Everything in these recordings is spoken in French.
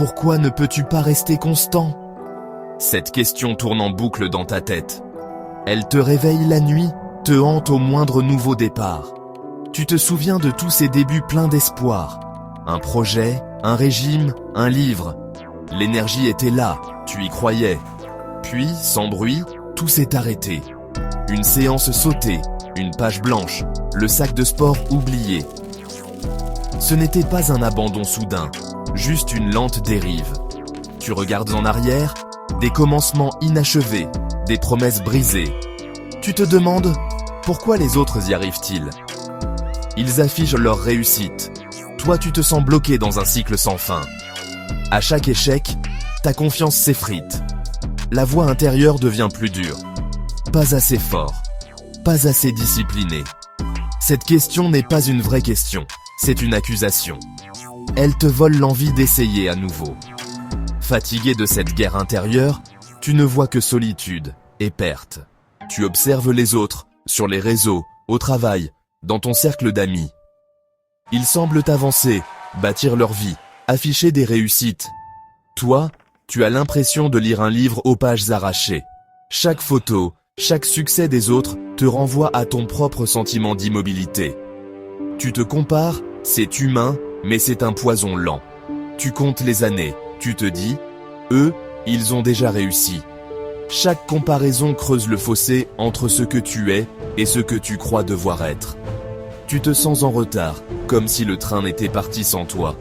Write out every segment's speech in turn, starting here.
Pourquoi ne peux-tu pas rester constant? Cette question tourne en boucle dans ta tête. Elle te réveille la nuit, te hante au moindre nouveau départ. Tu te souviens de tous ces débuts pleins d'espoir. Un projet, un régime, un livre. L'énergie était là, tu y croyais. Puis, sans bruit, tout s'est arrêté. Une séance sautée, une page blanche, le sac de sport oublié. Ce n'était pas un abandon soudain, juste une lente dérive. Tu regardes en arrière, des commencements inachevés, des promesses brisées. Tu te demandes, pourquoi les autres y arrivent-ils? Ils affichent leur réussite. Toi, tu te sens bloqué dans un cycle sans fin. À chaque échec, ta confiance s'effrite. La voix intérieure devient plus dure. Pas assez fort, pas assez discipliné. Cette question n'est pas une vraie question, c'est une accusation. Elle te vole l'envie d'essayer à nouveau. Fatigué de cette guerre intérieure, tu ne vois que solitude et perte. Tu observes les autres, sur les réseaux, au travail, dans ton cercle d'amis. Ils semblent avancer, bâtir leur vie, afficher des réussites. Toi, tu as l'impression de lire un livre aux pages arrachées. Chaque photo, chaque succès des autres te renvoie à ton propre sentiment d'immobilité. Tu te compares, c'est humain, mais c'est un poison lent. Tu comptes les années, tu te dis, eux, ils ont déjà réussi. Chaque comparaison creuse le fossé entre ce que tu es et ce que tu crois devoir être. Tu te sens en retard, comme si le train n'était parti sans toi.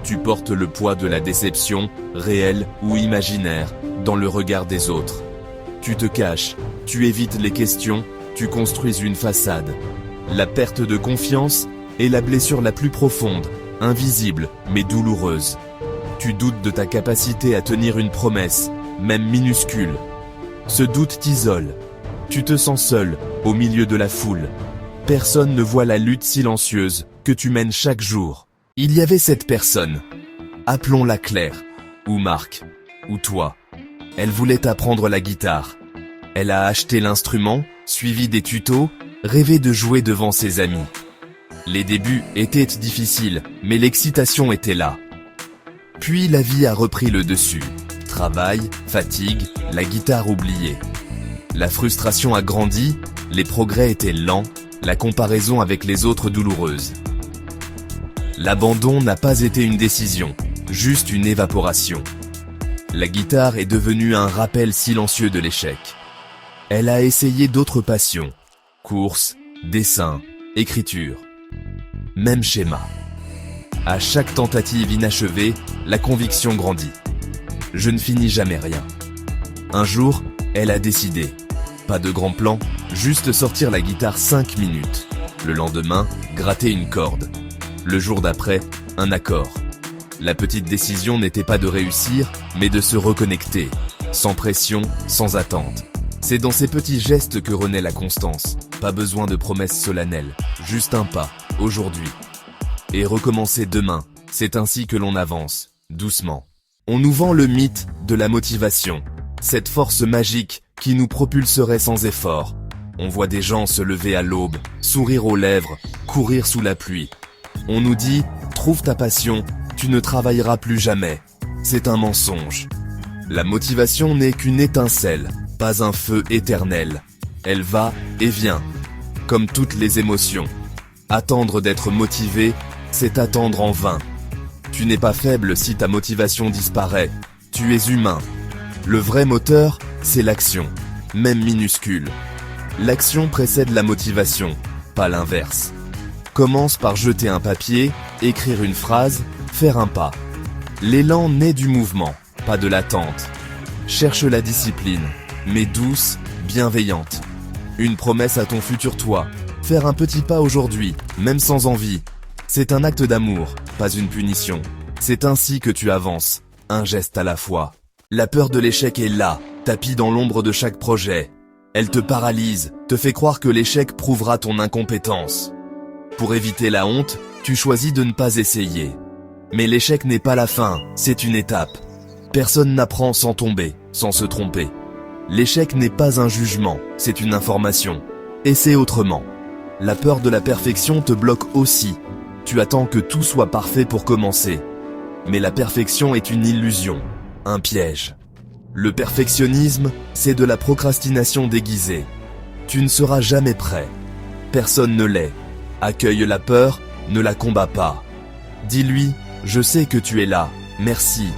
Tu portes le poids de la déception, réelle ou imaginaire, dans le regard des autres. Tu te caches, tu évites les questions, tu construis une façade. La perte de confiance est la blessure la plus profonde, invisible mais douloureuse. Tu doutes de ta capacité à tenir une promesse, même minuscule. Ce doute t'isole. Tu te sens seul, au milieu de la foule. Personne ne voit la lutte silencieuse que tu mènes chaque jour. Il y avait cette personne. Appelons-la Claire, ou Marc, ou toi. Elle voulait apprendre la guitare. Elle a acheté l'instrument, suivi des tutos, rêvé de jouer devant ses amis. Les débuts étaient difficiles, mais l'excitation était là. Puis la vie a repris le dessus. Travail, fatigue, la guitare oubliée. La frustration a grandi, les progrès étaient lents, la comparaison avec les autres douloureuse. L'abandon n'a pas été une décision, juste une évaporation. La guitare est devenue un rappel silencieux de l'échec. Elle a essayé d'autres passions, course, dessin, écriture. Même schéma. À chaque tentative inachevée, la conviction grandit. Je ne finis jamais rien. Un jour, elle a décidé. Pas de grand plan, juste sortir la guitare 5 minutes. Le lendemain, gratter une corde. Le jour d'après, un accord. La petite décision n'était pas de réussir, mais de se reconnecter. Sans pression, sans attente. C'est dans ces petits gestes que renaît la constance. Pas besoin de promesses solennelles, juste un pas, aujourd'hui. Et recommencer demain, c'est ainsi que l'on avance, doucement. On nous vend le mythe de la motivation, cette force magique qui nous propulserait sans effort. On voit des gens se lever à l'aube, sourire aux lèvres, courir sous la pluie. On nous dit « Trouve ta passion, tu ne travailleras plus jamais ». C'est un mensonge. La motivation n'est qu'une étincelle, pas un feu éternel. Elle va et vient, comme toutes les émotions. Attendre d'être motivé, c'est attendre en vain. Tu n'es pas faible si ta motivation disparaît. Tu es humain. Le vrai moteur, c'est l'action, même minuscule. L'action précède la motivation, pas l'inverse. Commence par jeter un papier, écrire une phrase, faire un pas. L'élan naît du mouvement, pas de l'attente. Cherche la discipline, mais douce, bienveillante. Une promesse à ton futur toi. Faire un petit pas aujourd'hui, même sans envie. C'est un acte d'amour, pas une punition. C'est ainsi que tu avances, un geste à la fois. La peur de l'échec est là, tapie dans l'ombre de chaque projet. Elle te paralyse, te fait croire que l'échec prouvera ton incompétence. Pour éviter la honte, tu choisis de ne pas essayer. Mais l'échec n'est pas la fin, c'est une étape. Personne n'apprend sans tomber, sans se tromper. L'échec n'est pas un jugement, c'est une information. Essaie autrement. La peur de la perfection te bloque aussi. Tu attends que tout soit parfait pour commencer. Mais la perfection est une illusion, un piège. Le perfectionnisme, c'est de la procrastination déguisée. Tu ne seras jamais prêt. Personne ne l'est. Accueille la peur, ne la combat pas. Dis-lui, je sais que tu es là, merci,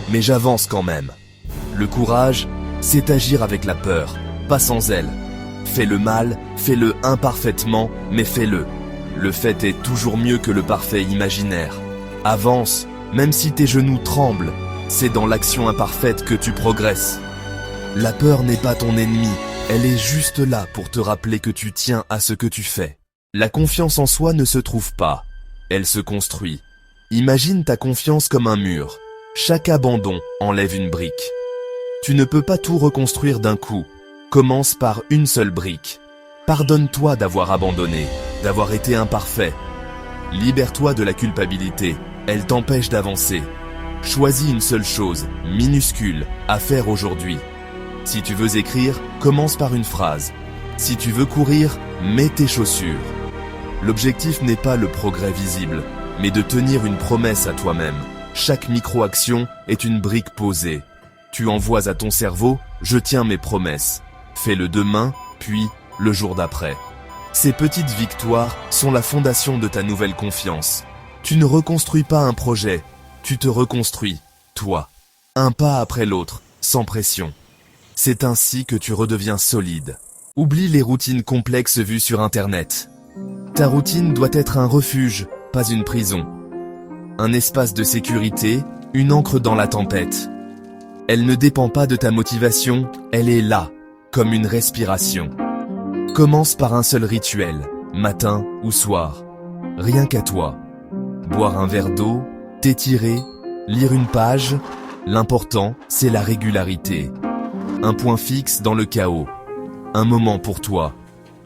mais j'avance quand même. Le courage, c'est agir avec la peur, pas sans elle. Fais le mal, fais-le imparfaitement, mais fais-le. Le fait est toujours mieux que le parfait imaginaire. Avance, même si tes genoux tremblent, c'est dans l'action imparfaite que tu progresses. La peur n'est pas ton ennemi, elle est juste là pour te rappeler que tu tiens à ce que tu fais. La confiance en soi ne se trouve pas, elle se construit. Imagine ta confiance comme un mur. Chaque abandon enlève une brique. Tu ne peux pas tout reconstruire d'un coup. Commence par une seule brique. Pardonne-toi d'avoir abandonné, d'avoir été imparfait. Libère-toi de la culpabilité, elle t'empêche d'avancer. Choisis une seule chose, minuscule, à faire aujourd'hui. Si tu veux écrire, commence par une phrase. Si tu veux courir, mets tes chaussures. L'objectif n'est pas le progrès visible, mais de tenir une promesse à toi-même. Chaque micro-action est une brique posée. Tu envoies à ton cerveau, je tiens mes promesses. Fais-le demain, puis le jour d'après. Ces petites victoires sont la fondation de ta nouvelle confiance. Tu ne reconstruis pas un projet, tu te reconstruis, toi. Un pas après l'autre, sans pression. C'est ainsi que tu redeviens solide. Oublie les routines complexes vues sur Internet. Ta routine doit être un refuge, pas une prison. Un espace de sécurité, une ancre dans la tempête. Elle ne dépend pas de ta motivation, elle est là, comme une respiration. Commence par un seul rituel, matin ou soir. Rien qu'à toi. Boire un verre d'eau, t'étirer, lire une page. L'important, c'est la régularité. Un point fixe dans le chaos. Un moment pour toi.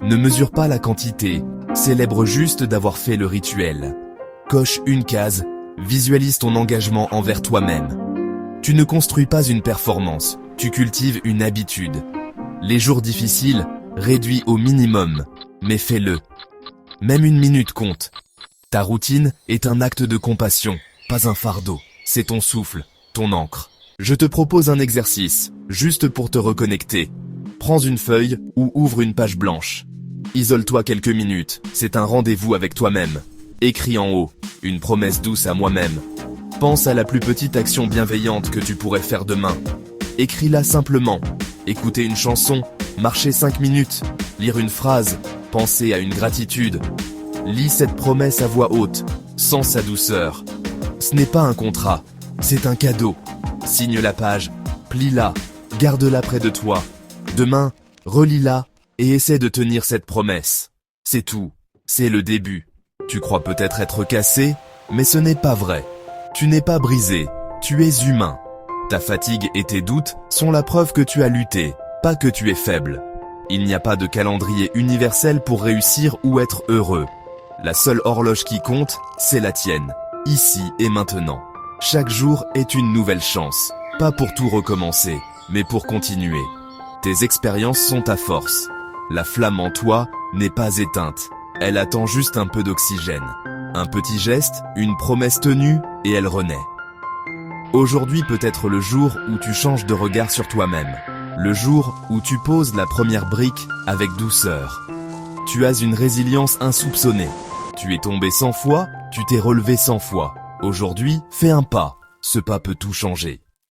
Ne mesure pas la quantité, célèbre juste d'avoir fait le rituel. Coche une case, visualise ton engagement envers toi-même. Tu ne construis pas une performance, tu cultives une habitude. Les jours difficiles, réduis au minimum, mais fais-le. Même une minute compte. Ta routine est un acte de compassion, pas un fardeau. C'est ton souffle, ton encre. Je te propose un exercice, juste pour te reconnecter. Prends une feuille ou ouvre une page blanche. Isole-toi quelques minutes, c'est un rendez-vous avec toi-même. Écris en haut, une promesse douce à moi-même. Pense à la plus petite action bienveillante que tu pourrais faire demain. Écris-la simplement. Écouter une chanson, marcher 5 minutes, lire une phrase, penser à une gratitude. Lis cette promesse à voix haute, sens sa douceur. Ce n'est pas un contrat, c'est un cadeau. Signe la page, plie-la, garde-la près de toi. Demain, relis-la et essaie de tenir cette promesse. C'est tout, c'est le début. Tu crois peut-être être cassé, mais ce n'est pas vrai. Tu n'es pas brisé, tu es humain. Ta fatigue et tes doutes sont la preuve que tu as lutté, pas que tu es faible. Il n'y a pas de calendrier universel pour réussir ou être heureux. La seule horloge qui compte, c'est la tienne, ici et maintenant. Chaque jour est une nouvelle chance, pas pour tout recommencer, mais pour continuer. Tes expériences sont ta force. La flamme en toi n'est pas éteinte, elle attend juste un peu d'oxygène. Un petit geste, une promesse tenue, et elle renaît. Aujourd'hui peut être le jour où tu changes de regard sur toi-même. Le jour où tu poses la première brique avec douceur. Tu as une résilience insoupçonnée. Tu es tombé 100 fois, tu t'es relevé 100 fois. Aujourd'hui, fais un pas. Ce pas peut tout changer.